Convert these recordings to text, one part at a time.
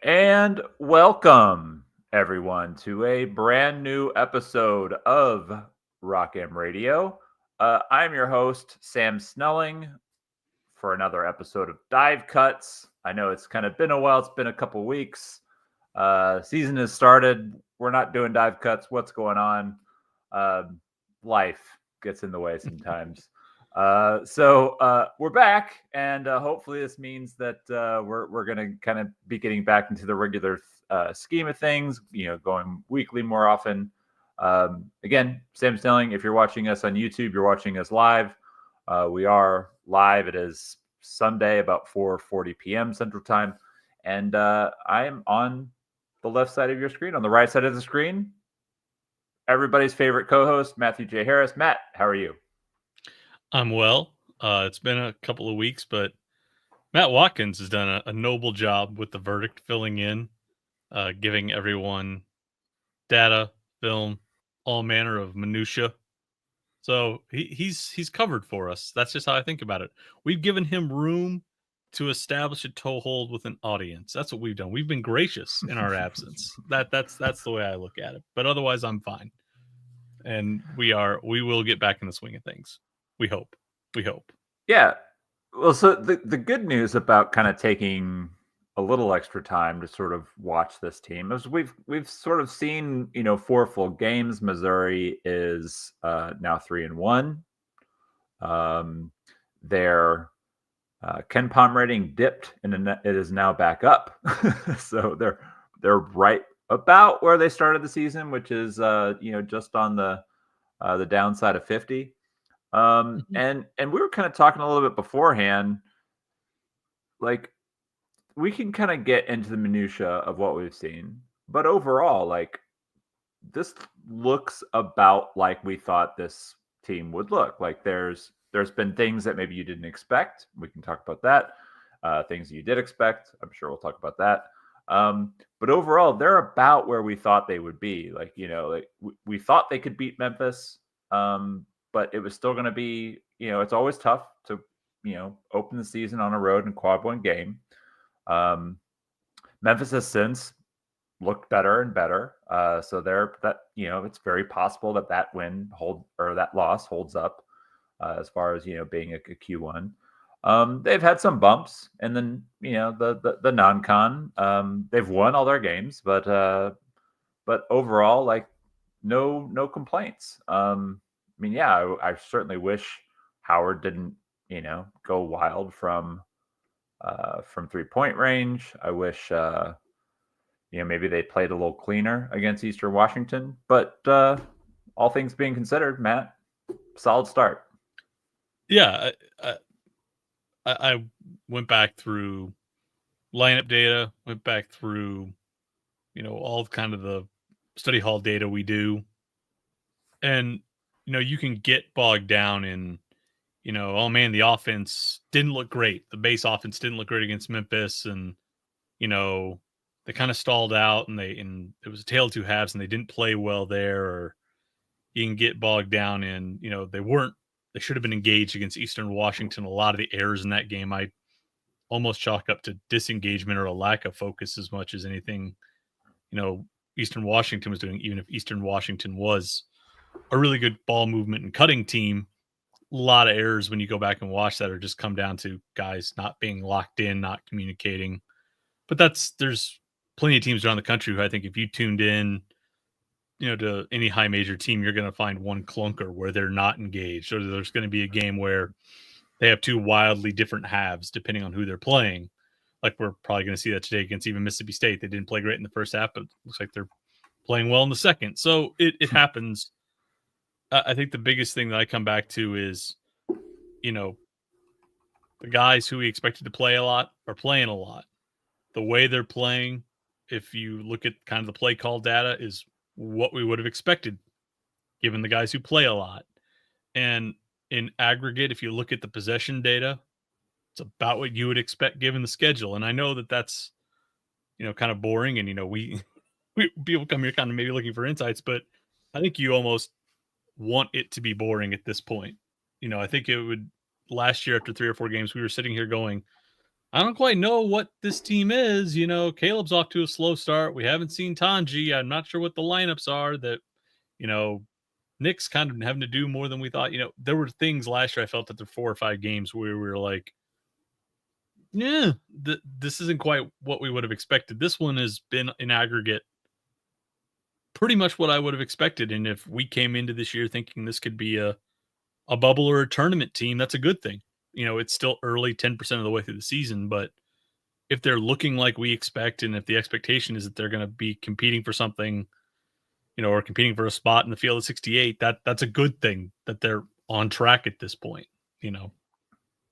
And welcome everyone to a brand new episode of Rock M Radio. I'm your host, Sam Snelling, for another episode of Dive Cuts. I know it's kind of been a while, it's been a couple weeks. Season has started. We're not doing dive cuts. What's going on? Um Life gets in the way sometimes. So we're back, and hopefully this means that we're going to kind of be getting back into the regular scheme of things. Going weekly more often. Again, Sam Snelling. If you're watching us on YouTube, you're watching us live. We are live. It is Sunday about 4:40 p.m. Central Time, and I am on the left side of your screen. On the right side of the screen, everybody's favorite co-host, Matthew J. Harris. Matt, how are you? I'm well. It's been a couple of weeks, but Matt Watkins has done a noble job with the verdict, filling in, giving everyone data, film, all manner of minutia. So he's covered for us. That's just how I think about it. We've given him room to establish a toehold with an audience. That's what we've done. We've been gracious in our absence. That's the way I look at it. But otherwise, I'm fine, and we will get back in the swing of things. We hope. We hope. Yeah. Well, so the good news about kind of taking a little extra time to sort of watch this team is we've sort of seen four full games. Missouri is now 3-1. Their Ken Palm rating dipped, and it is now back up. So they're right about where they started the season, which is just on the downside of 50. And we were kind of talking a little bit beforehand, like we can kind of get into the minutia of what we've seen, but overall, like this looks about like we thought this team would look. Like there's been things that maybe you didn't expect. We can talk about that. Things that you did expect. I'm sure we'll talk about that. But overall, they're about where we thought they would be. Like like we thought they could beat Memphis, but it was still going to be. It's always tough to open the season on a road in quad one game. Um, Memphis has since looked better and better. So it's very possible that that loss holds up as far as being a Q1. They've had some bumps, and then the non-con. They've won all their games, but overall, like no complaints. I mean, yeah, I certainly wish Howard didn't go wild from 3-point range. I wish maybe they played a little cleaner against Eastern Washington. But all things being considered, Matt, solid start. Yeah, I went back through lineup data, went back through, all kind of the study hall data we do. And, you can get bogged down in, oh man, the offense didn't look great. The base offense didn't look great against Memphis. And, they kind of stalled out, and it was a tale of two halves, and they didn't play well there. Or you can get bogged down in, they should have been engaged against Eastern Washington. A lot of the errors in that game, I almost chalk up to disengagement or a lack of focus as much as anything, Eastern Washington was doing, even if Eastern Washington was a really good ball movement and cutting team. A lot of errors when you go back and watch that are just come down to guys not being locked in, not communicating. But there's plenty of teams around the country who I think if you tuned in, to any high major team, you're going to find one clunker where they're not engaged, or there's going to be a game where they have two wildly different halves depending on who they're playing. Like we're probably going to see that today against even Mississippi State. They didn't play great in the first half, but it looks like they're playing well in the second. So it happens. I think the biggest thing that I come back to is, the guys who we expected to play a lot are playing a lot. The way they're playing, if you look at kind of the play call data, is what we would have expected given the guys who play a lot. And in aggregate, if you look at the possession data, it's about what you would expect given the schedule. And I know that that's, kind of boring. And, we people come here kind of maybe looking for insights, but I think you almost want it to be boring at this point. I think it would last year after 3 or 4 games, we were sitting here going, I don't quite know what this team is. Caleb's off to a slow start. We haven't seen Tanji. I'm not sure what the lineups are that, you know, Nick's kind of having to do more than we thought. There were things last year I felt that there 4 or 5 games where we were like, yeah, this isn't quite what we would have expected. This one has been in aggregate pretty much what I would have expected. And if we came into this year thinking this could be a bubble or a tournament team, that's a good thing. It's still early, 10% of the way through the season, but if they're looking like we expect, and if the expectation is that they're going to be competing for something, or competing for a spot in the field of 68, that's a good thing that they're on track at this point,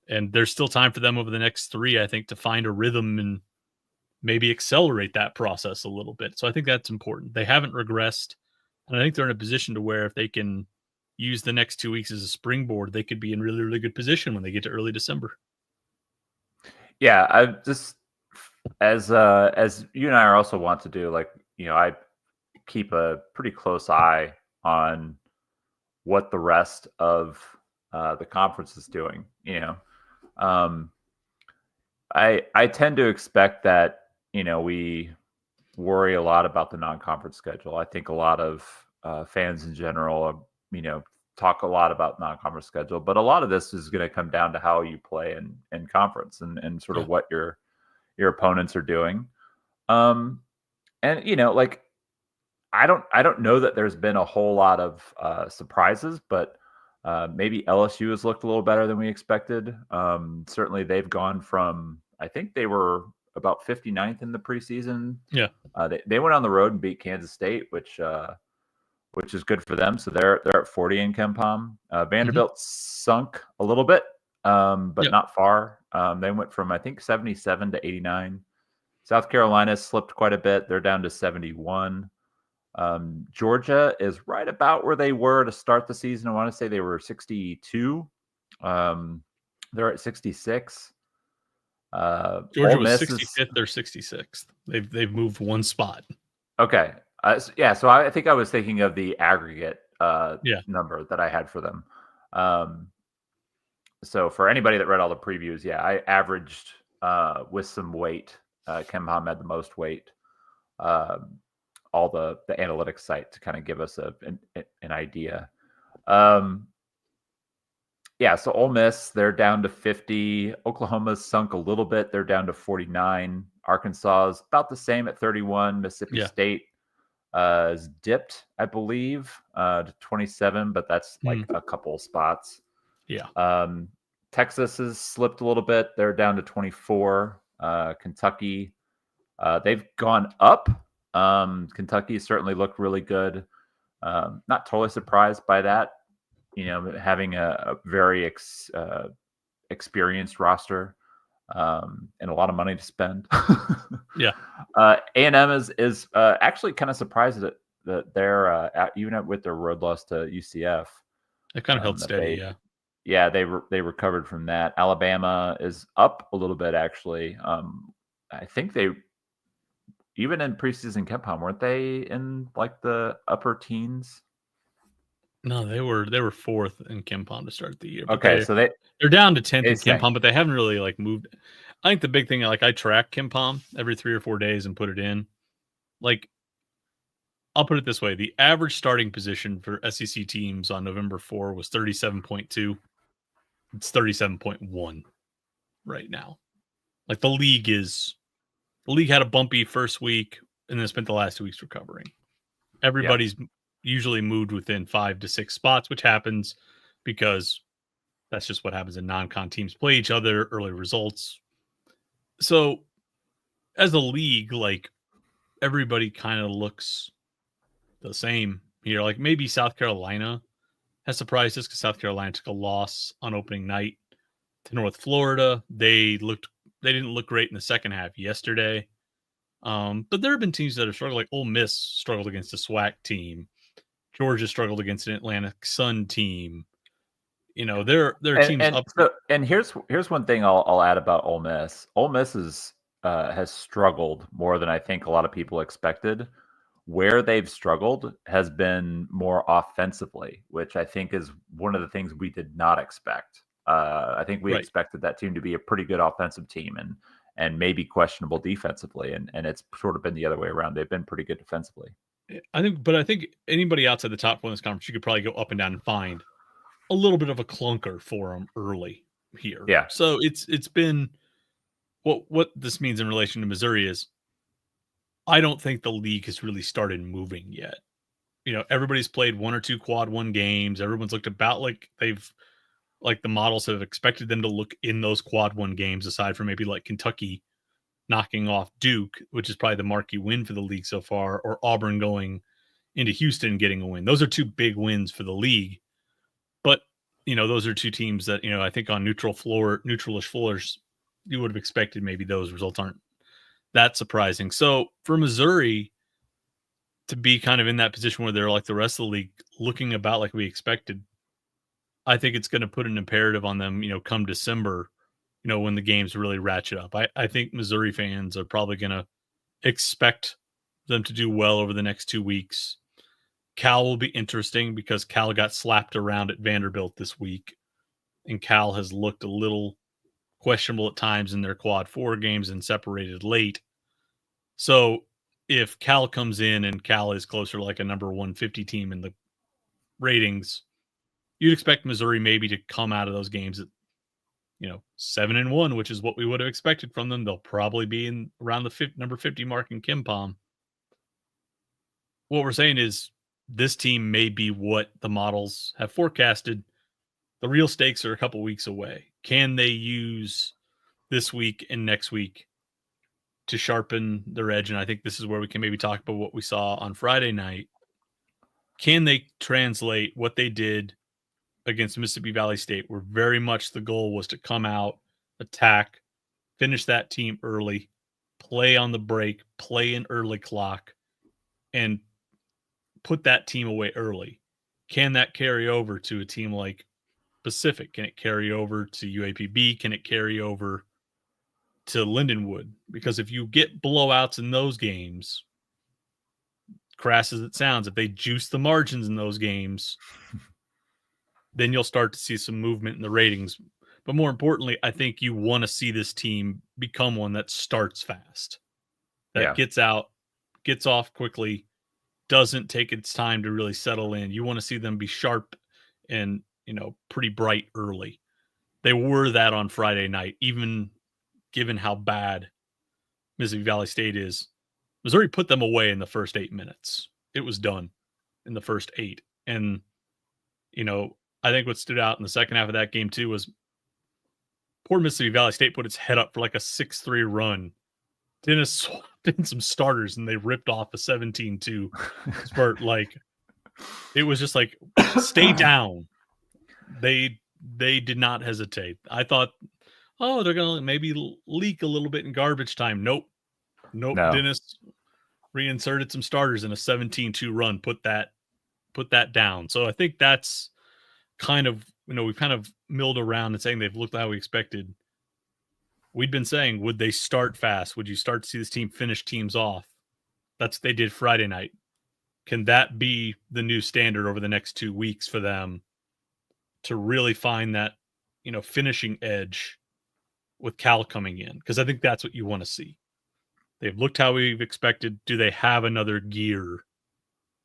and there's still time for them over the next 3, I think, to find a rhythm and maybe accelerate that process a little bit. So I think that's important. They haven't regressed, and I think they're in a position to where if they can use the next 2 weeks as a springboard, they could be in really, really good position when they get to early December. Yeah, I just as you and I are also want to do, like, I keep a pretty close eye on what the rest of the conference is doing. I tend to expect that we worry a lot about the non-conference schedule. I think a lot of fans in general, talk a lot about non-conference schedule, but a lot of this is going to come down to how you play in conference and sort of what your opponents are doing. And like, I don't know that there's been a whole lot of surprises, but maybe LSU has looked a little better than we expected. Certainly they've gone from, I think they were about 59th in the preseason. Yeah. They went on the road and beat Kansas State, which is good for them. So they're at 40 in KenPom. Vanderbilt sunk a little bit, but not far. They went from, I think, 77 to 89. South Carolina slipped quite a bit. They're down to 71. Georgia is right about where they were to start the season. I want to say they were 62. They're at 66. Georgia was 65th or 66th. They've moved one spot. Okay. So I think I was thinking of the aggregate number that I had for them. So for anybody that read all the previews, I averaged with some weight. KenPom had the most weight. All the analytics site to kind of give us an idea. So Ole Miss, they're down to 50. Oklahoma's sunk a little bit. They're down to 49. Arkansas is about the same at 31. Mississippi State is dipped, I believe, to 27, but that's like a couple spots. Texas has slipped a little bit. They're down to 24. Kentucky, they've gone up. Kentucky certainly looked really good. Not totally surprised by that, having a very experienced roster and a lot of money to spend. A&M is actually kind of surprised that they're even with their road loss to UCF. They kind of held steady. They recovered from that. Alabama is up a little bit, actually. I think they, even in preseason KenPom, weren't they in like the upper teens? No, they were fourth in KenPom to start the year. Okay, so they're down to 10th in KenPom, but they haven't really like moved. I think the big thing, like, I track KenPom every 3 or 4 days and put it in. Like, I'll put it this way: the average starting position for SEC teams on November 4 was 37.2. It's 37.1 right now. Like, the league had a bumpy first week and then spent the last 2 weeks recovering. Everybody's usually moved within 5 to 6 spots, which happens because that's just what happens in non-con teams play each other, early results. So as a league, like, everybody kind of looks the same here. Like, maybe South Carolina has surprised us because South Carolina took a loss on opening night to North Florida. They didn't look great in the second half yesterday. But there have been teams that have struggled. Like Ole Miss struggled against a SWAC team. Georgia struggled against an Atlantic Sun team. There are teams up. And here's one thing I'll add about Ole Miss. Ole Miss has struggled more than I think a lot of people expected. Where they've struggled has been more offensively, which I think is one of the things we did not expect. I think we Right. expected that team to be a pretty good offensive team and maybe questionable defensively, and it's sort of been the other way around. They've been pretty good defensively. I think anybody outside the top four in this conference, you could probably go up and down and find a little bit of a clunker for them early here. Yeah, So it's been what this means in relation to Missouri is I don't think the league has really started moving yet. Everybody's played one or two quad one games. Everyone's looked about like the models have expected them to look in those quad one games, aside from maybe like Kentucky knocking off Duke, which is probably the marquee win for the league so far, or Auburn going into Houston and getting a win. Those are two big wins for the league. But, those are two teams that, I think on neutralish floors, you would have expected maybe those results aren't that surprising. So for Missouri to be kind of in that position where they're like the rest of the league looking about like we expected, I think it's going to put an imperative on them, come December, when the games really ratchet up. I think Missouri fans are probably going to expect them to do well over the next 2 weeks. Cal will be interesting because Cal got slapped around at Vanderbilt this week, and Cal has looked a little questionable at times in their quad 4 games and separated late. So if Cal comes in and Cal is closer to like a number 150 team in the ratings, you'd expect Missouri maybe to come out of those games at 7-1, which is what we would have expected from them. They'll probably be in around the number 50 mark in KenPom. What we're saying is this team may be what the models have forecasted. The real stakes are a couple weeks away. Can they use this week and next week to sharpen their edge? And I think this is where we can maybe talk about what we saw on Friday night. Can they translate what they did against Mississippi Valley State, where very much the goal was to come out, attack, finish that team early, play on the break, play an early clock, and put that team away early? Can that carry over to a team like Pacific? Can it carry over to UAPB? Can it carry over to Lindenwood? Because if you get blowouts in those games, crass as it sounds, if they juice the margins in those games, then you'll start to see some movement in the ratings. But more importantly, I think you want to see this team become one that starts fast, that gets out, gets off quickly, doesn't take its time to really settle in. You want to see them be sharp and, pretty bright early. They were that on Friday night, even given how bad Mississippi Valley State is. Missouri put them away in the first 8 minutes. It was done in the first 8. And, I think what stood out in the second half of that game too was poor Mississippi Valley State put its head up for like a 6-3 run. Dennis swapped in some starters and they ripped off a 17-2 spurt. Like, it was just like, stay down. They did not hesitate. I thought, they're going to maybe leak a little bit in garbage time. Nope. No. Dennis reinserted some starters in a 17-2 run, put that down. So I think that's kind of, we've kind of milled around and saying they've looked how we expected. We'd been saying, would they start fast? Would you start to see this team finish teams off? That's what they did Friday night. Can that be the new standard over the next 2 weeks for them to really find that, finishing edge with Cal coming in? Because I think that's what you want to see. They've looked how we've expected. Do they have another gear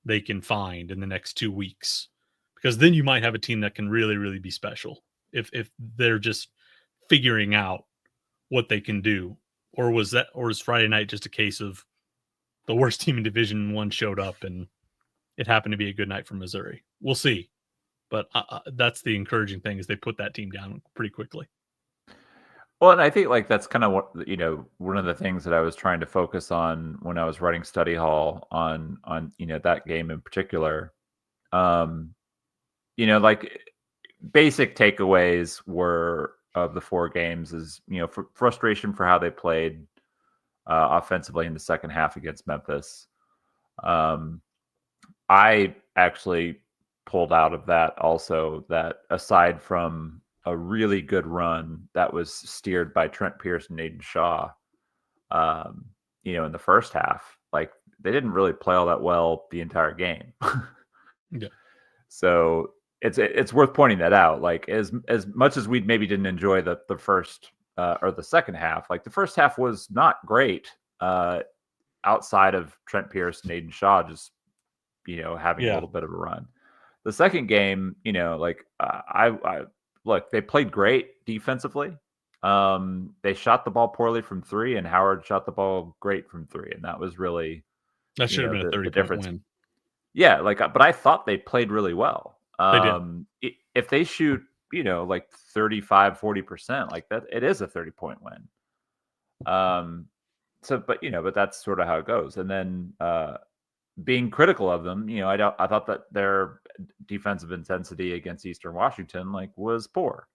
they can find in the next 2 weeks? Because then you might have a team that can really, really be special if they're just figuring out what they can do. Or is Friday night just a case of the worst team in Division I showed up and it happened to be a good night for Missouri? We'll see. But that's the encouraging thing, is they put that team down pretty quickly. Well, and I think like that's kind of what, one of the things that I was trying to focus on when I was writing study hall on that game in particular. Like basic takeaways were of the 4 games is, frustration for how they played offensively in the second half against Memphis. I actually pulled out of that also that aside from a really good run that was steered by Trent Pierce and Naden Shaw, in the first half, like they didn't really play all that well the entire game. Yeah. So, it's worth pointing that out. Like as much as we maybe didn't enjoy the first or the second half, like the first half was not great outside of Trent Pierce and Aiden Shaw just having a little bit of a run. The second game, like I look, they played great defensively. They shot the ball poorly from three, and Howard shot the ball great from three, and that was really that should have been a 30-point win. Yeah, like, but I thought they played really well. They did. If they shoot, like 35-40%, like that, it is a 30-point win. So, but that's sort of how it goes. And then being critical of them, I thought that their defensive intensity against Eastern Washington was poor.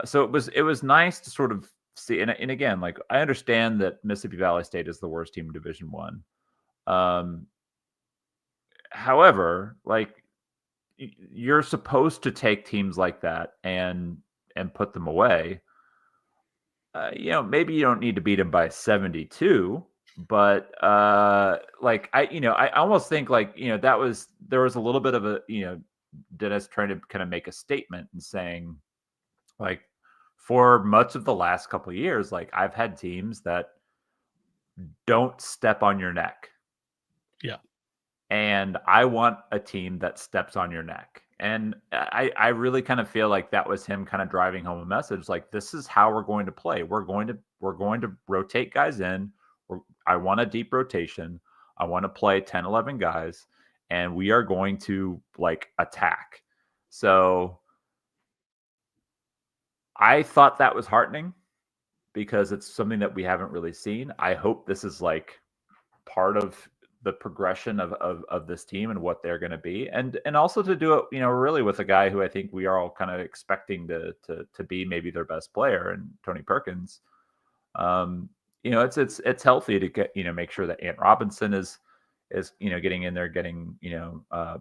So it was nice to sort of see, and again, like I understand that Mississippi Valley State is the worst team in Division I. However, like you're supposed to take teams like that and put them away. Maybe you don't need to beat them by 72, but like I almost think like there was a little bit of a Dennis trying to kind of make a statement and saying like for much of the last couple of years, like I've had teams that don't step on your neck. Yeah. And I want a team that steps on your neck. And I really kind of feel like that was him kind of driving home a message. Like, this is how we're going to play. We're going to rotate guys in. I want a deep rotation. I want to play 10, 11 guys, and we are going to attack. So I thought that was heartening because it's something that we haven't really seen. I hope this is part of the progression of this team and what they're going to be, and also to do it, really with a guy who I think we are all kind of expecting to be maybe their best player, and Tony Perkins. It's healthy to get make sure that Ant Robinson is getting in there, getting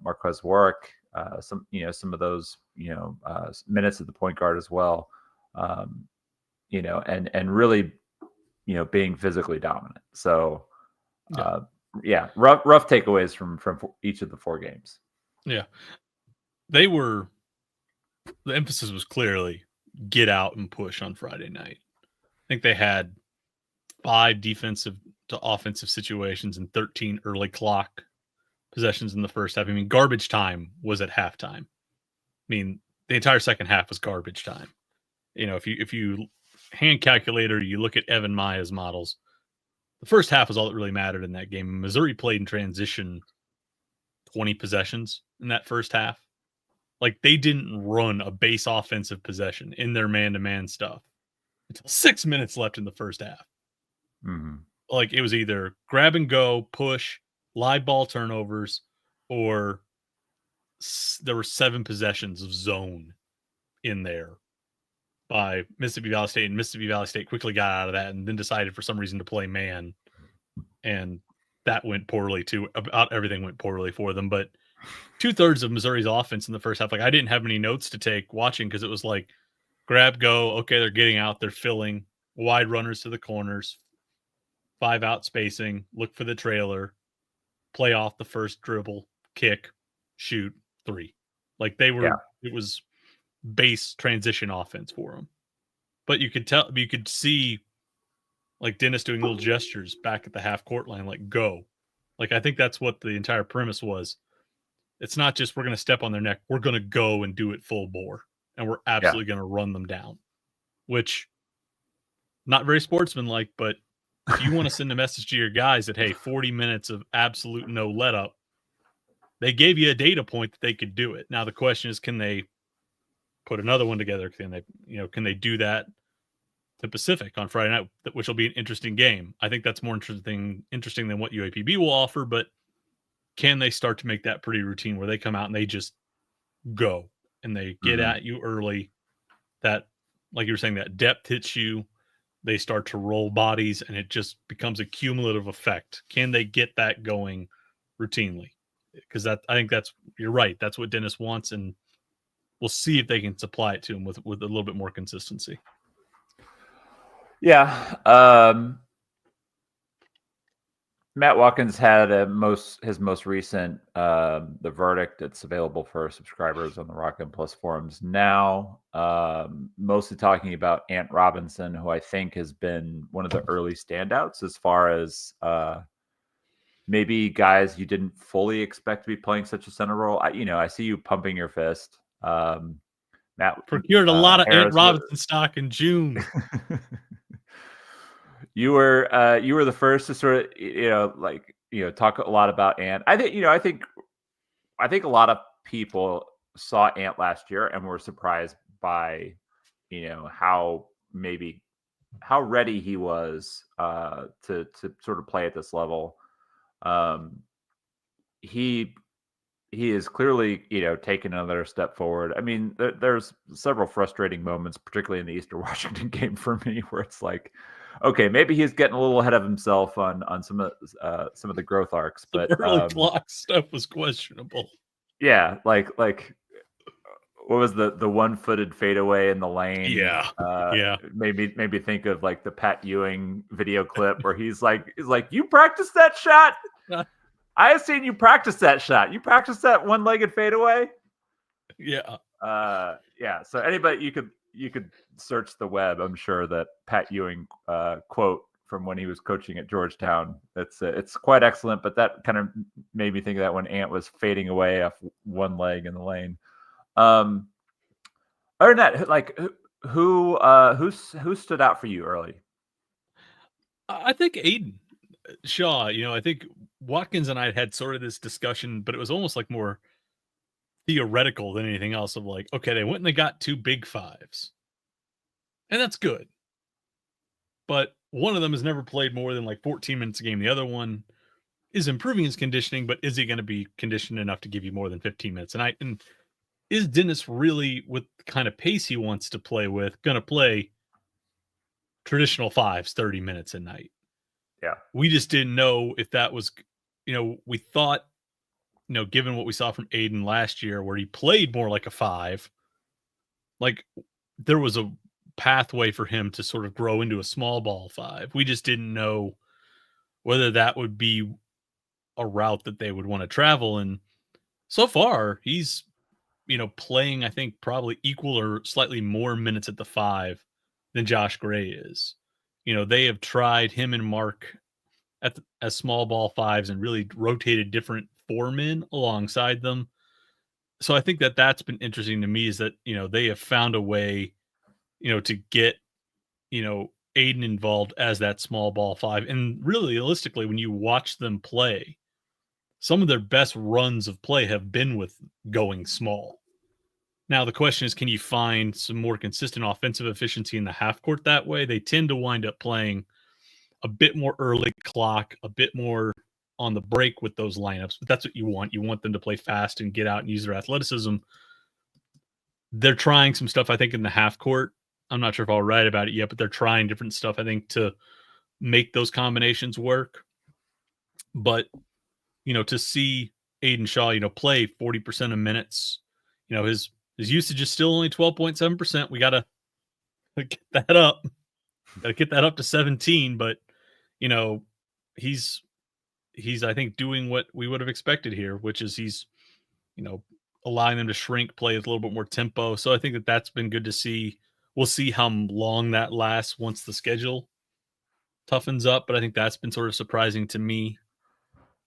Marquez Warwick some of those minutes at the point guard as well, and really being physically dominant. So. Rough takeaways from each of the four games. Yeah. The emphasis was clearly get out and push on Friday night. I think they had 5 defensive to offensive situations and 13 early clock possessions in the first half. I mean, garbage time was at halftime. I mean, the entire second half was garbage time. If you hand calculator, you look at Evan Maya's models, the first half was all that really mattered in that game. Missouri played in transition 20 possessions in that first half. Like, they didn't run a base offensive possession in their man-to-man stuff until 6 minutes left in the first half. Mm-hmm. Like, it was either grab and go, push, live ball turnovers, or there were 7 possessions of zone in there by Mississippi Valley State, and Mississippi Valley State quickly got out of that and then decided for some reason to play man. And that went poorly too. About everything went poorly for them. But 2/3 of Missouri's offense in the first half, I didn't have any notes to take watching because it was like grab, go. Okay, they're getting out. They're filling wide runners to the corners, 5 out spacing, look for the trailer, play off the first dribble, kick, shoot, 3. Like they were, It was base transition offense for them. But you could see like Dennis doing little gestures back at the half court line, like go. Like, I think that's what the entire premise was. It's not just we're going to step on their neck. We're going to go and do it full bore. And we're absolutely going to run them down, which not very sportsmanlike, but if you want to send a message to your guys that, hey, 40 minutes of absolute no let up, they gave you a data point that they could do it. Now the question is, can they put another one together? Can they do that to Pacific on Friday night, which will be an interesting game? I think that's more interesting than what UAPB will offer, but can they start to make that pretty routine where they come out and they just go and they get at you early? That, like you were saying, that depth hits you. They start to roll bodies and it just becomes a cumulative effect. Can they get that going routinely? Because I think you're right. That's what Dennis wants, and we'll see if they can supply it to him with a little bit more consistency. Yeah. Matt Watkins had his most recent the verdict. It's available for subscribers on the Rockland Plus forums now. Mostly talking about Ant Robinson, who I think has been one of the early standouts as far as maybe guys you didn't fully expect to be playing such a center role. I see you pumping your fist. Matt procured a lot of Ant Harris Robinson stock in June. You were the first to sort of talk a lot about Ant. I think a lot of people saw Ant last year and were surprised by how ready he was to sort of play at this level. He is clearly taken another step forward. I mean, there's several frustrating moments, particularly in the Eastern Washington game for me, where it's like, okay, maybe he's getting a little ahead of himself on some of the growth arcs, but the early clock stuff was questionable. Yeah, like what was the one-footed fadeaway in the lane? Yeah, Made me think of like the Pat Ewing video clip where he's like, you practiced that shot? I have seen you practice that shot. You practiced that one-legged fadeaway? Yeah. Yeah. So anybody, you could search the web. I'm sure that Pat Ewing quote from when he was coaching at Georgetown. It's quite excellent. But that kind of made me think of that when Ant was fading away off one leg in the lane. Other than that, like who stood out for you early? I think Aiden Shaw. I think Watkins and I had sort of this discussion, but it was almost like more theoretical than anything else. Of like, okay, they went and they got 2 big fives, and that's good. But one of them has never played more than like 14 minutes a game. The other one is improving his conditioning, but is he going to be conditioned enough to give you more than 15 minutes? And is Dennis really, with the kind of pace he wants to play with, going to play traditional fives 30 minutes a night? Yeah. We just didn't know if that was, we thought, given what we saw from Aiden last year, where he played more like a 5, like there was a pathway for him to sort of grow into a small ball 5. We just didn't know whether that would be a route that they would want to travel. And so far he's, playing, I think probably equal or slightly more minutes at the 5 than Josh Gray is. They have tried him and Mark as small ball 5s and really rotated different 4 men alongside them. So I think that's been interesting to me, is that, they have found a way, to get, Aiden involved as that small ball 5. And really realistically, when you watch them play, some of their best runs of play have been with going small. Now, the question is, can you find some more consistent offensive efficiency in the half court that way? They tend to wind up playing a bit more early clock, a bit more on the break with those lineups, but that's what you want. You want them to play fast and get out and use their athleticism. They're trying some stuff, I think, in the half court. I'm not sure if I'll write about it yet, but they're trying different stuff, I think, to make those combinations work. But, to see Aiden Shaw, play 40% of minutes, his usage is still only 12.7%. We got to get that up. Got to get that up to 17. But, he's, I think, doing what we would have expected here, which is he's, allowing them to shrink, play with a little bit more tempo. So I think that's been good to see. We'll see how long that lasts once the schedule toughens up. But I think that's been sort of surprising to me.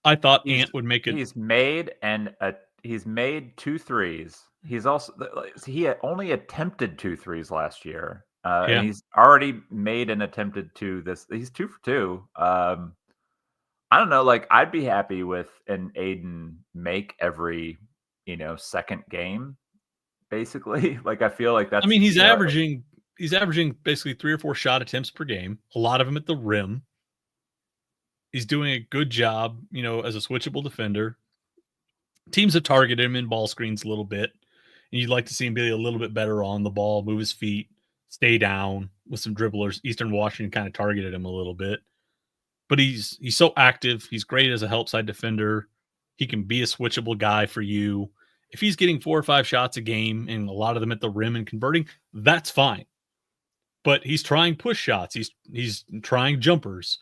I thought Ant would make it. He's made 2 threes. He's also he had only attempted 2 threes last year, and he's already made and attempted 2 this. He's 2 for 2. I don't know. Like, I'd be happy with an Aiden make every second game, basically. Like, I feel like that's. I mean, he's averaging basically 3 or 4 shot attempts per game. A lot of them at the rim. He's doing a good job, as a switchable defender. Teams have targeted him in ball screens a little bit, and you'd like to see him be a little bit better on the ball, move his feet, stay down with some dribblers. Eastern Washington kind of targeted him a little bit, but he's so active. He's great as a help side defender. He can be a switchable guy for you. If he's getting 4 or 5 shots a game and a lot of them at the rim and converting, that's fine. But he's trying push shots. He's trying jumpers.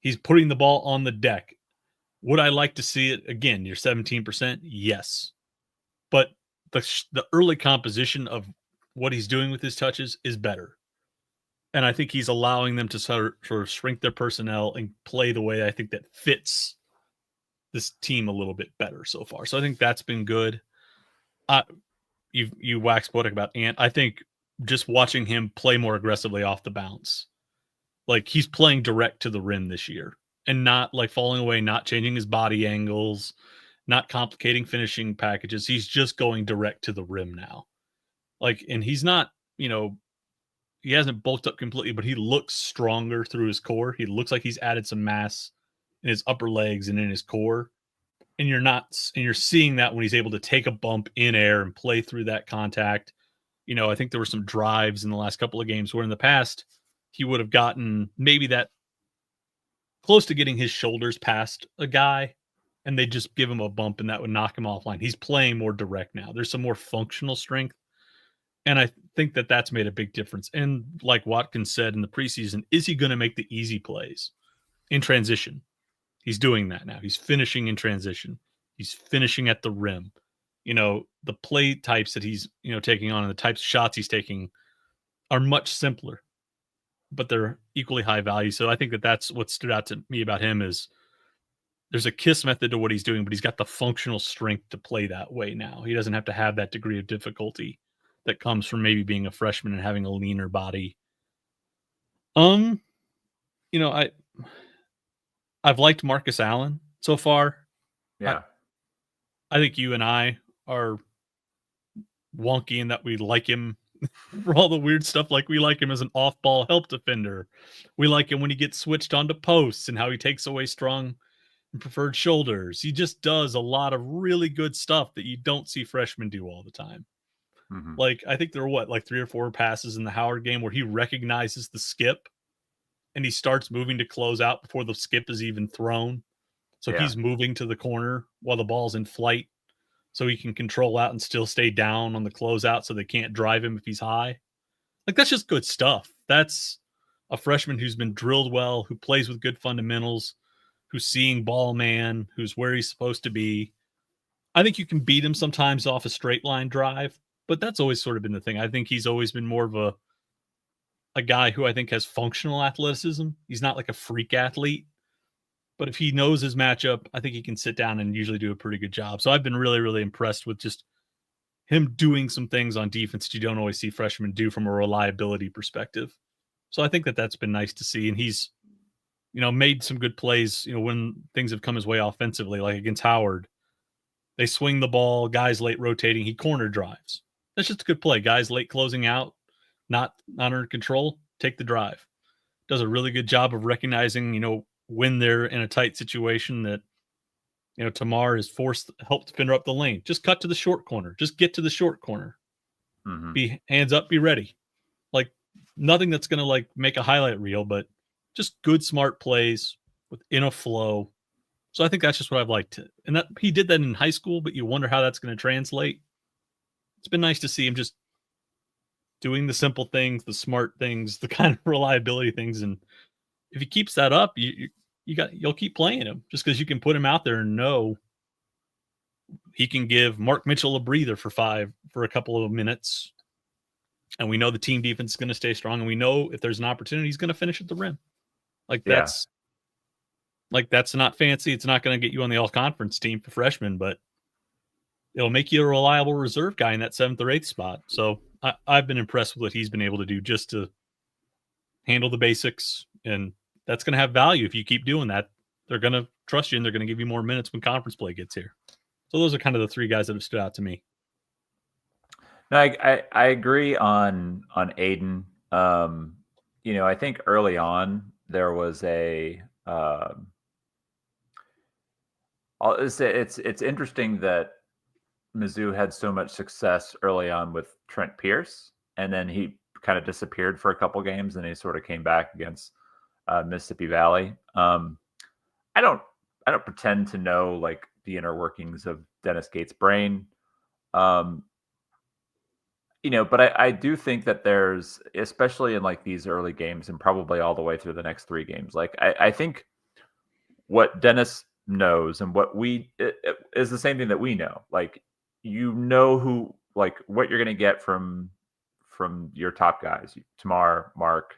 He's putting the ball on the deck. Would I like to see it again? You're 17%, yes, but the early composition of what he's doing with his touches is better. And I think he's allowing them to sort of shrink their personnel and play the way I think that fits this team a little bit better so far. So I think that's been good. You wax poetic about Ant. I think just watching him play more aggressively off the bounce, like he's playing direct to the rim this year and not like falling away, not changing his body angles, not complicating finishing packages. He's just going direct to the rim now. Like, and he's not, he hasn't bulked up completely, but he looks stronger through his core. He looks like he's added some mass in his upper legs and in his core. And you're seeing that when he's able to take a bump in air and play through that contact. I think there were some drives in the last couple of games where in the past he would have gotten maybe that close to getting his shoulders past a guy and they just give him a bump and that would knock him offline. He's playing more direct now. There's some more functional strength. And I think that that's made a big difference. And like Watkins said in the preseason, is he going to make the easy plays in transition? He's doing that now. He's finishing in transition. He's finishing at the rim. The play types that he's, taking on and the types of shots he's taking are much simpler, but they're equally high value. So I think that that's what stood out to me about him is there's a KISS method to what he's doing, but he's got the functional strength to play that way now. He doesn't have to have that degree of difficulty that comes from maybe being a freshman and having a leaner body. I've liked Marcus Allen so far. Yeah. I think you and I are wonky in that we like him for all the weird stuff. Like we like him as an off-ball help defender. We like him when he gets switched onto posts and how he takes away strong and preferred shoulders. He just does a lot of really good stuff that you don't see freshmen do all the time. Mm-hmm. Like I think there were 3 or 4 passes in the Howard game where he recognizes the skip and he starts moving to close out before the skip is even thrown. So he's moving to the corner while the ball's in flight so he can control out and still stay down on the closeout so they can't drive him if he's high. Like, that's just good stuff. That's a freshman who's been drilled well, who plays with good fundamentals, who's seeing ball man, who's where he's supposed to be. I think you can beat him sometimes off a straight line drive, but that's always sort of been the thing. I think he's always been more of a guy who I think has functional athleticism. He's not like a freak athlete, but if he knows his matchup, I think he can sit down and usually do a pretty good job. So I've been really, really impressed with just him doing some things on defense that you don't always see freshmen do from a reliability perspective. So I think that that's been nice to see. And he's, made some good plays, when things have come his way offensively, like against Howard. They swing the ball, guys late rotating, he corner drives. That's just a good play. Guys late closing out, not under control, take the drive. Does a really good job of recognizing, when they're in a tight situation that, Tamar is forced to help defender up the lane. Just cut to the short corner. Just get to the short corner. Mm-hmm. Be hands up, be ready. Like nothing that's going to make a highlight reel, but just good, smart plays within a flow. So I think that's just what I've liked. And that he did that in high school, but you wonder how that's going to translate. It's been nice to see him just doing the simple things, the smart things, the kind of reliability things. And if he keeps that up, you'll keep playing him just because you can put him out there and know he can give Mark Mitchell a breather for a couple of minutes. And we know the team defense is going to stay strong. And we know if there's an opportunity, he's going to finish at the rim. That's not fancy. It's not going to get you on the all conference team for freshmen, but it'll make you a reliable reserve guy in that 7th or 8th spot. So I've been impressed with what he's been able to do just to handle the basics. And that's going to have value if you keep doing that. They're going to trust you and they're going to give you more minutes when conference play gets here. So those are kind of the 3 guys that have stood out to me. No, I agree on Aiden. I think early on there was it's interesting that Mizzou had so much success early on with Trent Pierce, and then he kind of disappeared for a couple games, and he sort of came back against Mississippi Valley. I don't pretend to know the inner workings of Dennis Gates' brain. But I do think that there's, especially in these early games and probably all the way through the next 3 games, I think what Dennis knows and what it is the same thing that we know. Like, you know who, like, what you're going to get from your top guys, Tamar, Mark,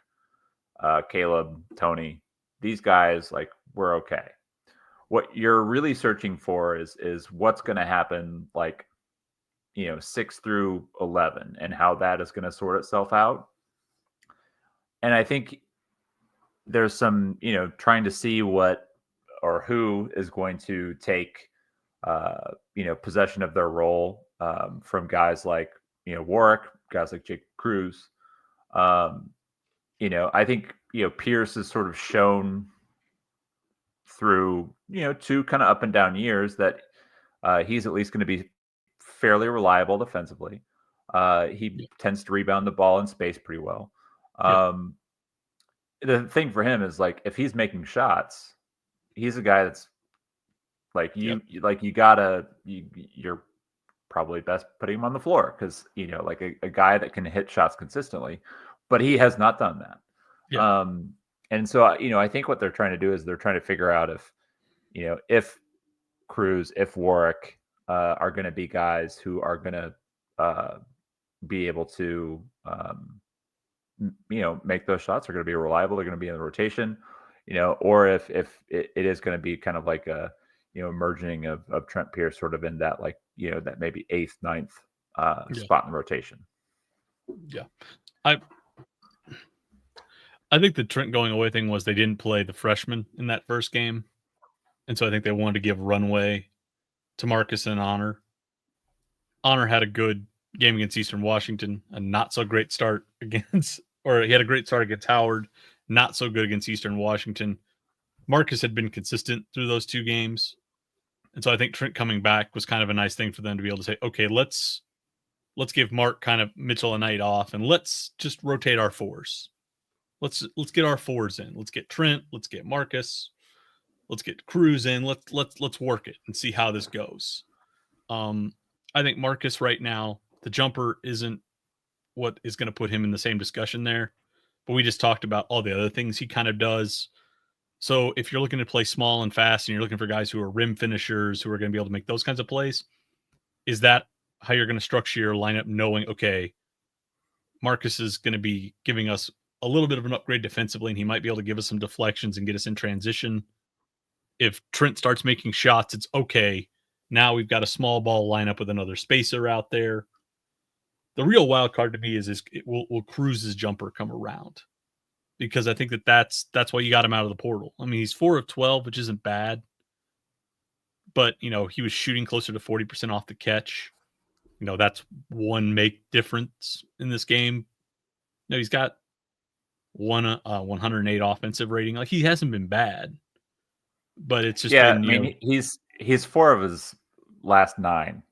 Caleb, Tony. These guys, like, we're okay. What you're really searching for is what's going to happen, like, 6 through 11, and how that is going to sort itself out. And I think there's some, trying to see what or who is going to take, possession of their role, from guys like, Warwick, guys like Jake Cruz. Um, I think, Pierce has sort of shown through, 2 kind of up and down years that he's at least going to be fairly reliable defensively. He tends to rebound the ball in space pretty well. The thing for him is, like, if he's making shots, he's a guy that's like you're probably best putting him on the floor because, like a guy that can hit shots consistently, but he has not done that. And so, I think what they're trying to do is they're trying to figure out if Cruz, if Warwick are going to be guys who are going to be able to, make those shots, are going to be reliable, they're going to be in the rotation, or if it is going to be kind of like a, merging of Trent Pierce sort of in that, like, that maybe 8th, 9th spot in the rotation. Yeah. I think the Trent going away thing was they didn't play the freshman in that first game. And so I think they wanted to give runway to Marcus and Honor. Honor had a good game against Eastern Washington, a not so great start against, or he had a great start against Howard, not so good against Eastern Washington. Marcus had been consistent through those 2 games. And so I think Trent coming back was kind of a nice thing for them to be able to say, okay, let's give Mark kind of Mitchell a night off, and let's just rotate our 4s. Let's get our 4s in. Let's get Trent. Let's get Marcus. Let's get Cruz in. Let's work it and see how this goes. I think Marcus right now, the jumper isn't what is going to put him in the same discussion there, but we just talked about all the other things he kind of does. So if you're looking to play small and fast and you're looking for guys who are rim finishers, who are going to be able to make those kinds of plays, is that how you're going to structure your lineup, knowing, okay, Marcus is going to be giving us a little bit of an upgrade defensively, and he might be able to give us some deflections and get us in transition. If Trent starts making shots, it's okay. Now we've got a small ball lineup with another spacer out there. The real wild card to me is will Cruz's jumper come around? Because I think that's why you got him out of the portal. I mean, he's 4 of 12, which isn't bad. But, he was shooting closer to 40% off the catch. That's one make difference in this game. He's got 108 offensive rating. Like, he hasn't been bad. But it's just been, I mean, he's 4 of his last 9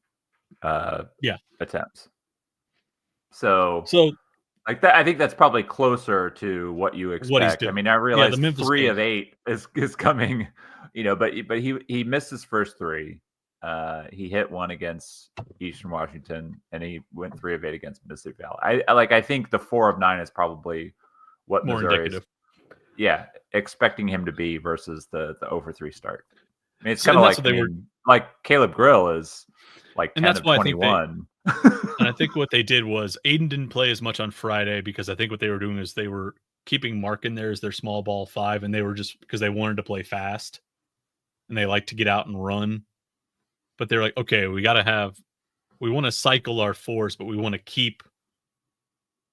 attempts. So like that, I think that's probably closer to what you expect. I mean, I realize 3 of 8 is coming, but he missed his first 3. He hit 1 against Eastern Washington, and he went 3 of 8 against Mississippi Valley. I think the 4 of 9 is probably what more Missouri indicative. Expecting him to be versus the 0 for 3 start. I mean, it's kind of like like Caleb Grill is like 10 of 21. And I think what they did was Aiden didn't play as much on Friday because I think what they were doing is they were keeping Mark in there as their small ball 5, and they were just because they wanted to play fast and they like to get out and run. But they're like, okay, we want to cycle our 4s, but we want to keep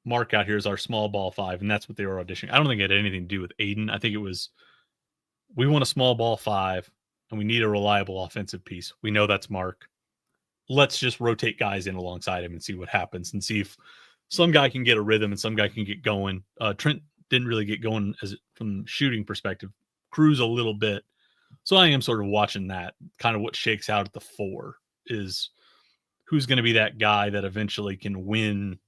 Mark out here as our small ball 5, and that's what they were auditioning. I don't think it had anything to do with Aiden. I think it was, we want a small ball 5, and we need a reliable offensive piece. We know that's Mark. Let's just rotate guys in alongside him and see what happens, and see if some guy can get a rhythm and some guy can get going. Trent didn't really get going from shooting perspective. Cruz a little bit. So I am sort of watching that. Kind of what shakes out at the 4 is who's going to be that guy that eventually can win,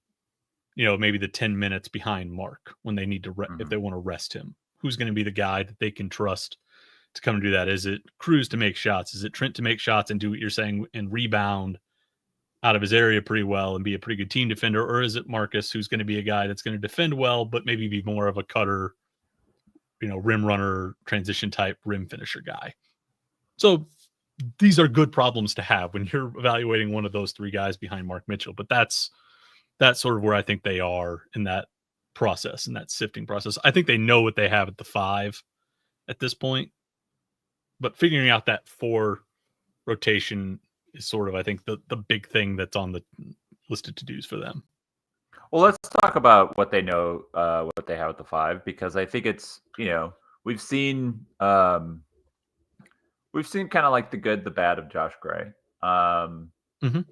maybe the 10 minutes behind Mark when they need to, if they want to rest him. Who's going to be the guy that they can trust to come and do that? Is it Cruz to make shots? Is it Trent to make shots and do what you're saying and rebound out of his area pretty well and be a pretty good team defender? Or is it Marcus, who's going to be a guy that's going to defend well, but maybe be more of a cutter, rim runner, transition type rim finisher guy? So these are good problems to have when you're evaluating one of those three guys behind Mark Mitchell. But that's sort of where I think they are in that process, in that sifting process. I think they know what they have at the 5 at this point, but figuring out that 4 rotation is sort of, I think, the big thing that's on the listed to-dos for them. Well, let's talk about what they know, what they have at the 5, because I think it's, we've seen kind of like the good, the bad of Josh Gray. Mhm.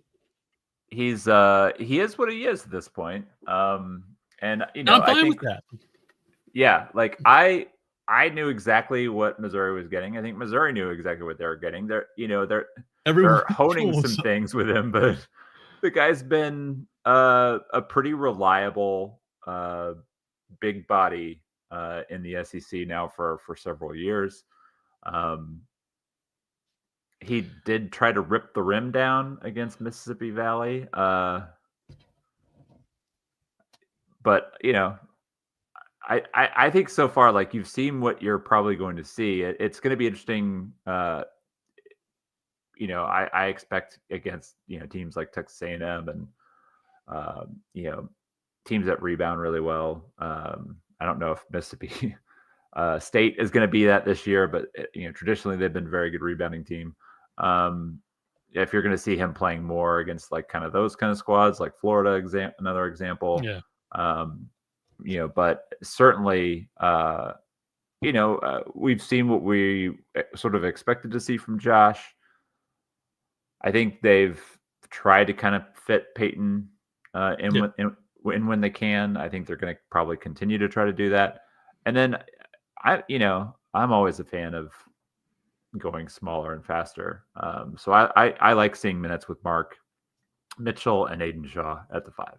He is what he is at this point. And I'm I fine with think, that. yeah, like I knew exactly what Missouri was getting. I think Missouri knew exactly what they were getting. They're Everyone honing some was things with him, but the guy's been a pretty reliable big body in the SEC now for several years. He did try to rip the rim down against Mississippi Valley, but I think so far, like, you've seen what you're probably going to see. It's going to be interesting. I expect against teams like Texas A&M and teams that rebound really well. I don't know if Mississippi State is going to be that this year, but traditionally they've been a very good rebounding team. If you're going to see him playing more against like kind of those kind of squads, like Florida, another example. yeah. But certainly, we've seen what we sort of expected to see from Josh. I think they've tried to kind of fit Peyton in when they can. I think they're going to probably continue to try to do that. And then I'm always a fan of going smaller and faster. So I like seeing minutes with Mark Mitchell and Aiden Shaw at the 5.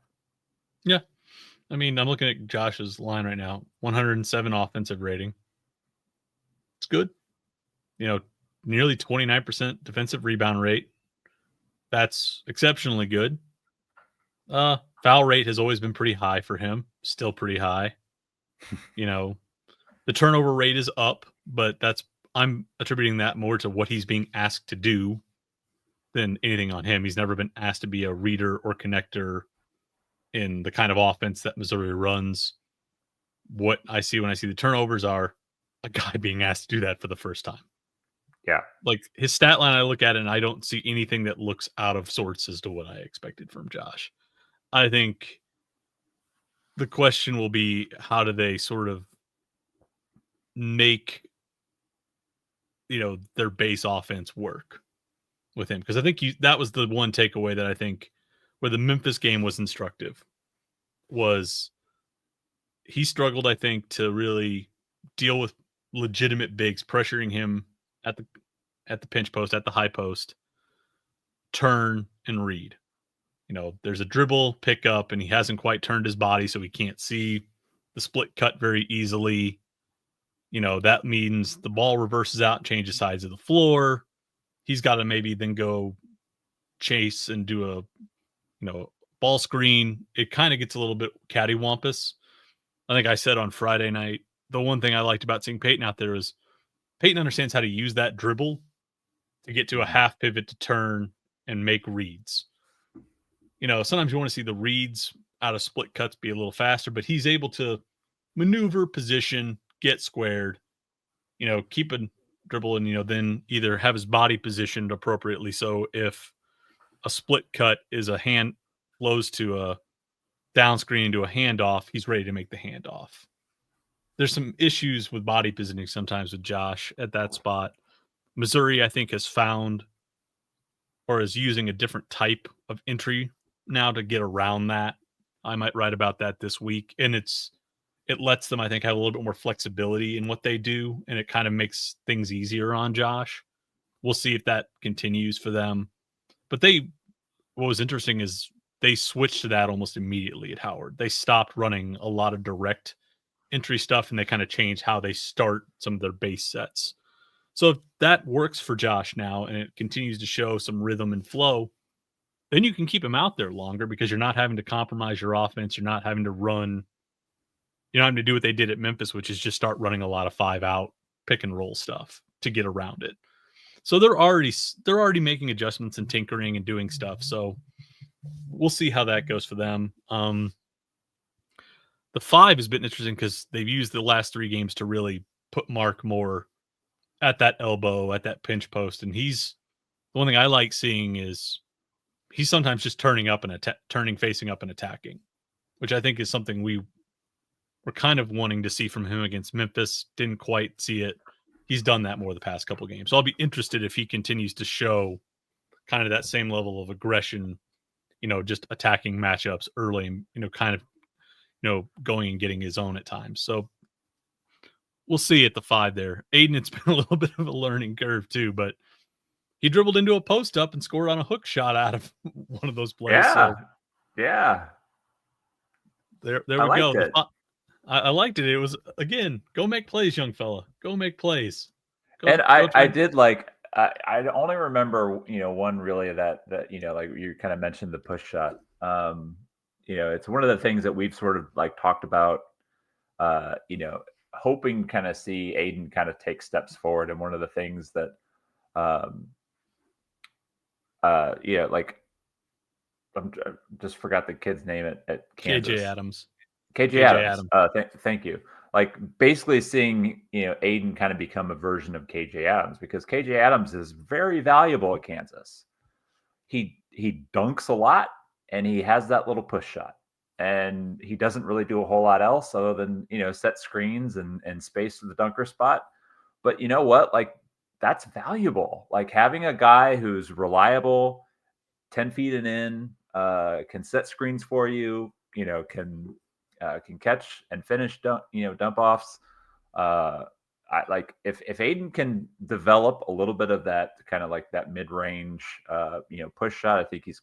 Yeah. I mean, I'm looking at Josh's line right now, 107 offensive rating. It's good. Nearly 29% defensive rebound rate. That's exceptionally good. Foul rate has always been pretty high for him, still pretty high. The turnover rate is up, but I'm attributing that more to what he's being asked to do than anything on him. He's never been asked to be a reader or connector in the kind of offense that Missouri runs. What I see when I see the turnovers are a guy being asked to do that for the first time. Yeah. Like his stat line, I look at it and I don't see anything that looks out of sorts as to what I expected from Josh. I think the question will be, how do they sort of make their base offense work with him? Because I think that was the one takeaway that I think where the Memphis game was instructive was he struggled, I think, to really deal with legitimate bigs pressuring him at the pinch post, at the high post, turn and read. There's a dribble pick up and he hasn't quite turned his body, so he can't see the split cut very easily. That means the ball reverses out and changes sides of the floor. He's got to maybe then go chase and do a, ball screen. It kind of gets a little bit cattywampus. I think I said on Friday night, the one thing I liked about seeing Peyton out there is Peyton understands how to use that dribble to get to a half pivot to turn and make reads. Sometimes you want to see the reads out of split cuts be a little faster, but he's able to maneuver, position, get squared, keep a dribble and, then either have his body positioned appropriately. So if a split cut is a hand flows to a down screen to a handoff, he's ready to make the handoff. There's some issues with body positioning sometimes with Josh at that spot. Missouri, I think, has found or is using a different type of entry now to get around that. I might write about that this week. And it lets them, I think, have a little bit more flexibility in what they do. And it kind of makes things easier on Josh. We'll see if that continues for them. But what was interesting is they switched to that almost immediately at Howard. They stopped running a lot of direct entry stuff and they kind of changed how they start some of their base sets. So if that works for Josh now and it continues to show some rhythm and flow, then you can keep him out there longer because you're not having to compromise your offense. You're not having to run. You're not having to do what they did at Memphis, which is just start running a lot of 5-out pick and roll stuff to get around it. So they're already making adjustments and tinkering and doing stuff. So we'll see how that goes for them. The 5 has been interesting because they've used the last 3 games to really put Mark more at that elbow, at that pinch post, and he's the one thing I like seeing is he's sometimes just turning facing up and attacking, which I think is something we were kind of wanting to see from him against Memphis. Didn't quite see it. He's done that more the past couple games. So I'll be interested if he continues to show kind of that same level of aggression, just attacking matchups early and, kind of, going and getting his own at times. So we'll see at the 5 there. Aiden, it's been a little bit of a learning curve too, but he dribbled into a post up and scored on a hook shot out of one of those plays. Yeah. So yeah. there we liked go. It. I liked it. It was, again, go make plays, young fella. Go make plays. I did like, I only remember, one really that, like you kind of mentioned the push shot. It's one of the things that we've sort of like talked about, hoping kind of see Aiden kind of take steps forward. And one of the things that, like I just forgot the kid's name at Kansas. KJ Adams. KJ Adams. Thank you. Like basically seeing, Aiden kind of become a version of KJ Adams, because KJ Adams is very valuable at Kansas. He dunks a lot and he has that little push shot, and he doesn't really do a whole lot else other than, set screens and space to the dunker spot. But you know what? Like that's valuable. Like having a guy who's reliable, 10 feet and in, can set screens for you, can catch and finish dump offs. I like if Aiden can develop a little bit of that kind of like that mid-range push shot, I think he's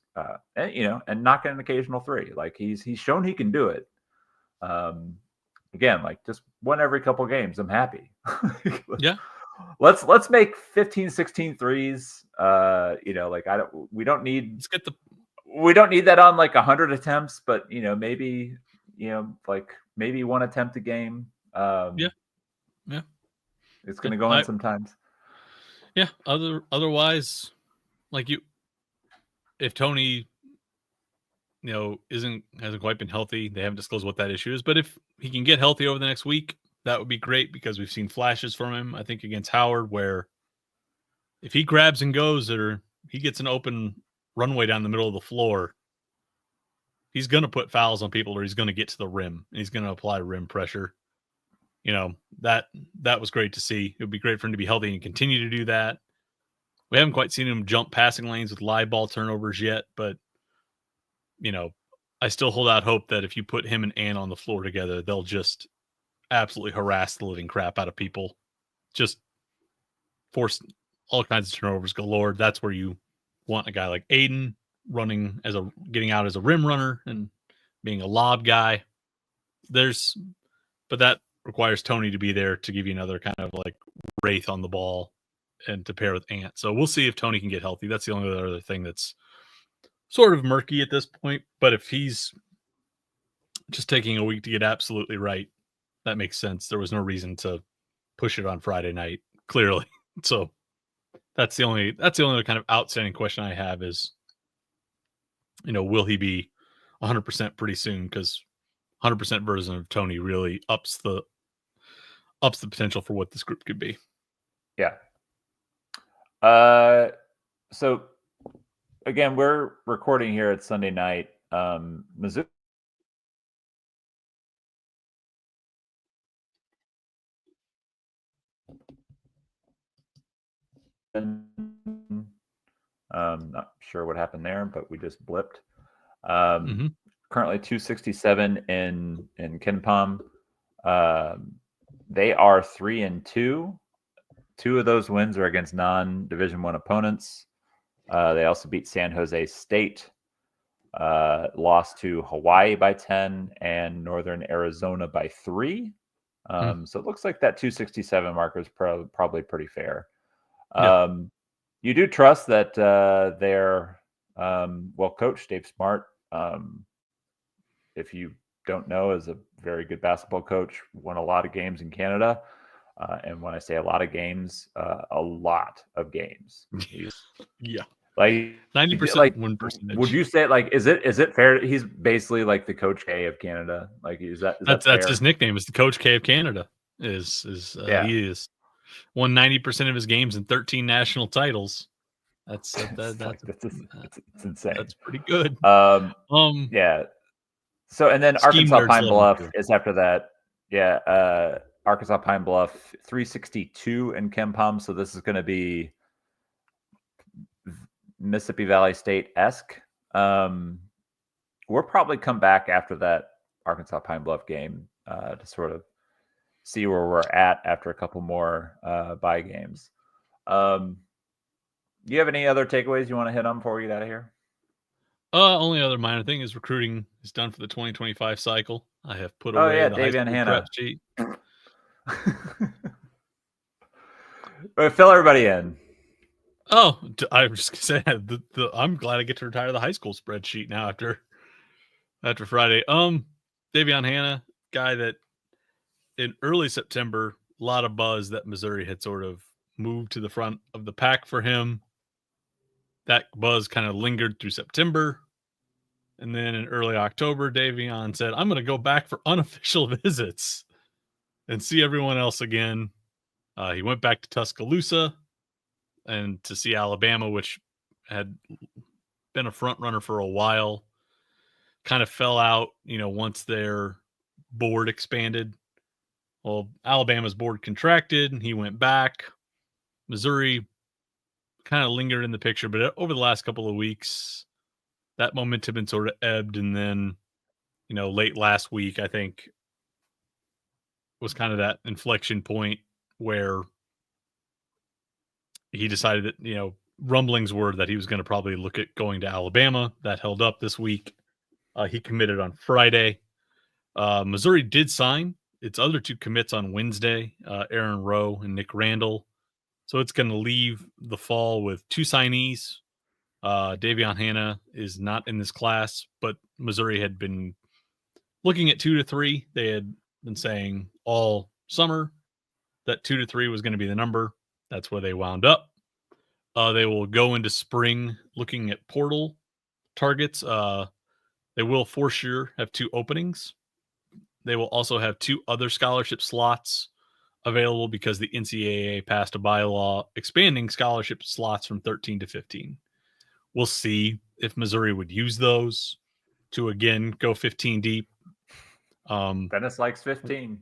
and knock an occasional 3. Like he's shown he can do it. Again, like just one every couple games, I'm happy. Yeah. Let's make 15, 16 threes. We don't need that on like 100 attempts, but maybe like maybe one attempt a game. Yeah. It's going to go in sometimes. Yeah. Otherwise, like if Tony, hasn't quite been healthy, they haven't disclosed what that issue is, but if he can get healthy over the next week, that would be great, because we've seen flashes from him, I think, against Howard, where if he grabs and goes, or he gets an open runway down the middle of the floor, he's going to put fouls on people, or he's going to get to the rim, and he's going to apply rim pressure. That was great to see. It would be great for him to be healthy and continue to do that. We haven't quite seen him jump passing lanes with live ball turnovers yet, but I still hold out hope that if you put him and Ann on the floor together, they'll just absolutely harass the living crap out of people. Just force all kinds of turnovers galore. That's where you want a guy like Aiden getting out as a rim runner and being a lob guy. But that requires Tony to be there to give you another kind of like wraith on the ball and to pair with Ant. So we'll see if Tony can get healthy. That's the only other thing that's sort of murky at this point. But if he's just taking a week to get absolutely right, that makes sense. There was no reason to push it on Friday night, clearly. So that's the only kind of outstanding question I have is, will he be 100% pretty soon? Because 100% version of Tony really ups the potential for what this group could be. Yeah. So again, we're recording here at Sunday night. Mizzou not sure what happened there, but we just blipped. Currently 267 in KenPom. They are 3-2. 2 of those wins are against non-Division I opponents. They also beat San Jose State, lost to Hawaii by 10, and Northern Arizona by 3. So it looks like that 267 marker is probably pretty fair. You do trust that their coach Dave Smart, if you don't know, is a very good basketball coach, won a lot of games in Canada. And when I say a lot of games, a lot of games. He's Yeah, like 90% win percentage. Would you say like is it fair? He's basically like the Coach K of Canada. Like is that That's fair? his nickname. Is the Coach K of Canada. Yeah. He is won 90% of his games and 13 national titles. That's it's insane. That's pretty good. Yeah. So and then Arkansas Pine Bluff is after that. Yeah. Arkansas Pine Bluff 362 in KenPom. So this is going to be Mississippi Valley State-esque. We'll probably come back after that Arkansas Pine Bluff game to sort of see where we're at after a couple more bye games. Do you have any other takeaways you want to hit on before we get out of here? Only other minor thing is recruiting is done for the 2025 cycle. I have put away the high school prep sheet. Fill everybody in. Oh, I was just gonna say I'm glad I get to retire the high school spreadsheet now after Friday. Davion Hanna, guy that in early September, a lot of buzz that Missouri had sort of moved to the front of the pack for him. That buzz kind of lingered through September. And then in early October, Davion said, I'm going to go back for unofficial visits and see everyone else again. He went back to Tuscaloosa and to see Alabama, which had been a front runner for a while. Kind of fell out, once their board expanded. Well, Alabama's board contracted and he went back. Missouri kind of lingered in the picture, but over the last couple of weeks, that momentum had sort of ebbed. And then, late last week, I think was kind of that inflection point where he decided that, rumblings were that he was going to probably look at going to Alabama. That held up this week. He committed on Friday. Missouri did sign its other two commits on Wednesday, Aaron Rowe and Nick Randall. So it's going to leave the fall with two signees. Davion Hanna is not in this class, but Missouri had been looking at 2 to 3. They had been saying all summer that 2 to 3 was going to be the number. That's where they wound up. They will go into spring looking at portal targets. They will for sure have 2 openings. They will also have 2 other scholarship slots available because the NCAA passed a bylaw expanding scholarship slots from 13 to 15. We'll see if Missouri would use those to, again, go 15 deep. Dennis likes 15.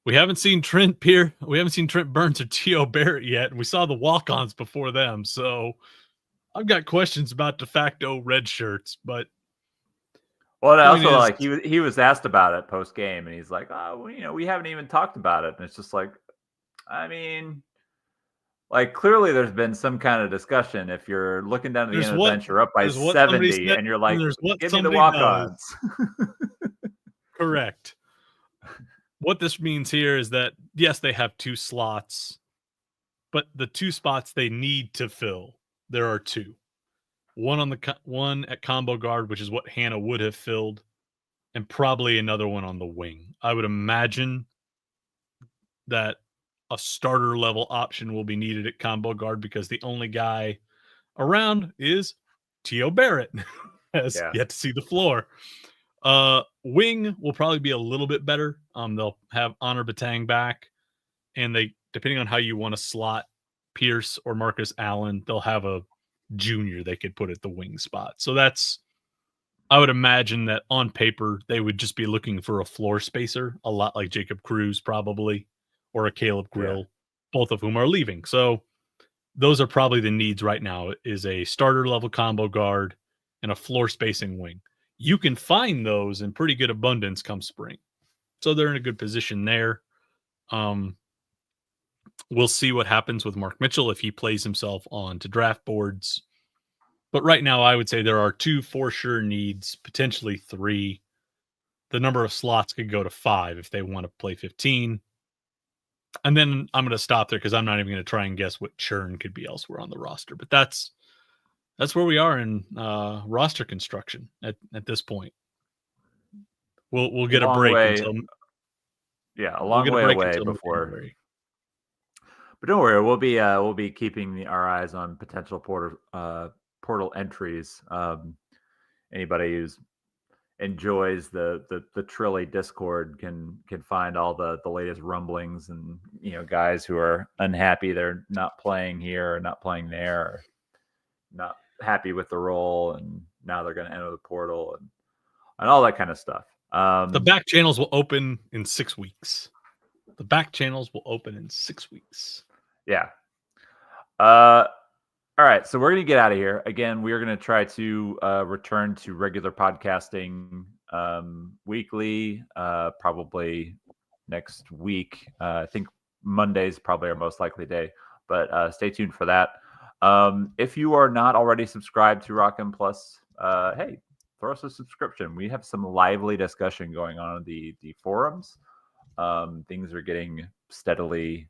We haven't seen Trent Burns or T.O. Barrett yet, and we saw the walk-ons before them. So I've got questions about de facto red shirts, but well, also like he was asked about it post game, and he's like, "Oh, well, we haven't even talked about it." And it's just like, I mean, like clearly there's been some kind of discussion. If you're looking down at the end of the bench, you're up by 70, and you're like, "Give me the walk-ons." Correct. What this means here is that yes, they have 2 slots, but the 2 spots they need to fill, there are 2. One at combo guard, which is what Hanna would have filled, and probably another one on the wing. I would imagine that a starter level option will be needed at combo guard because the only guy around is T.O. Barrett. Has yet to see the floor. Wing will probably be a little bit better. They'll have Honor Batang back, and they, depending on how you want to slot Pierce or Marcus Allen, they'll have a junior they could put at the wing spot. So I would imagine that on paper, they would just be looking for a floor spacer, a lot like Jacob Cruz probably, or a Caleb Grill, both of whom are leaving. So those are probably the needs right now, is a starter level combo guard and a floor spacing wing. You can find those in pretty good abundance come spring. So they're in a good position there. We'll see what happens with Mark Mitchell if he plays himself onto draft boards. But right now, I would say there are 2 for sure needs, potentially 3. The number of slots could go to 5 if they want to play 15. And then I'm going to stop there because I'm not even going to try and guess what churn could be elsewhere on the roster. But that's where we are in roster construction at this point. We'll get a break until a long way away before. January. But don't worry, we'll be keeping our eyes on potential portal entries. Anybody who's enjoys the Trilly Discord can find all the latest rumblings, and guys who are unhappy they're not playing here or not playing there, or not happy with the role, and now they're going to enter the portal and all that kind of stuff. The back channels will open in 6 weeks. The back channels will open in 6 weeks. Yeah. All right, so we're going to get out of here. Again, we are going to try to return to regular podcasting weekly, probably next week. I think Monday's probably our most likely day, but stay tuned for that. If you are not already subscribed to Rock M Plus, hey, throw us a subscription. We have some lively discussion going on in the forums. Things are getting steadily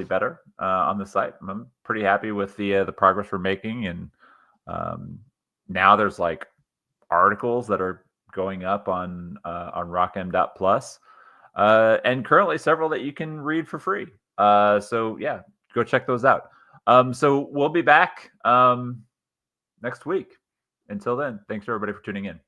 better on the site. I'm pretty happy with the progress we're making, and now there's like articles that are going up on rockm.plus, and currently several that you can read for free. So yeah, go check those out. So we'll be back next week. Until then, thanks everybody for tuning in.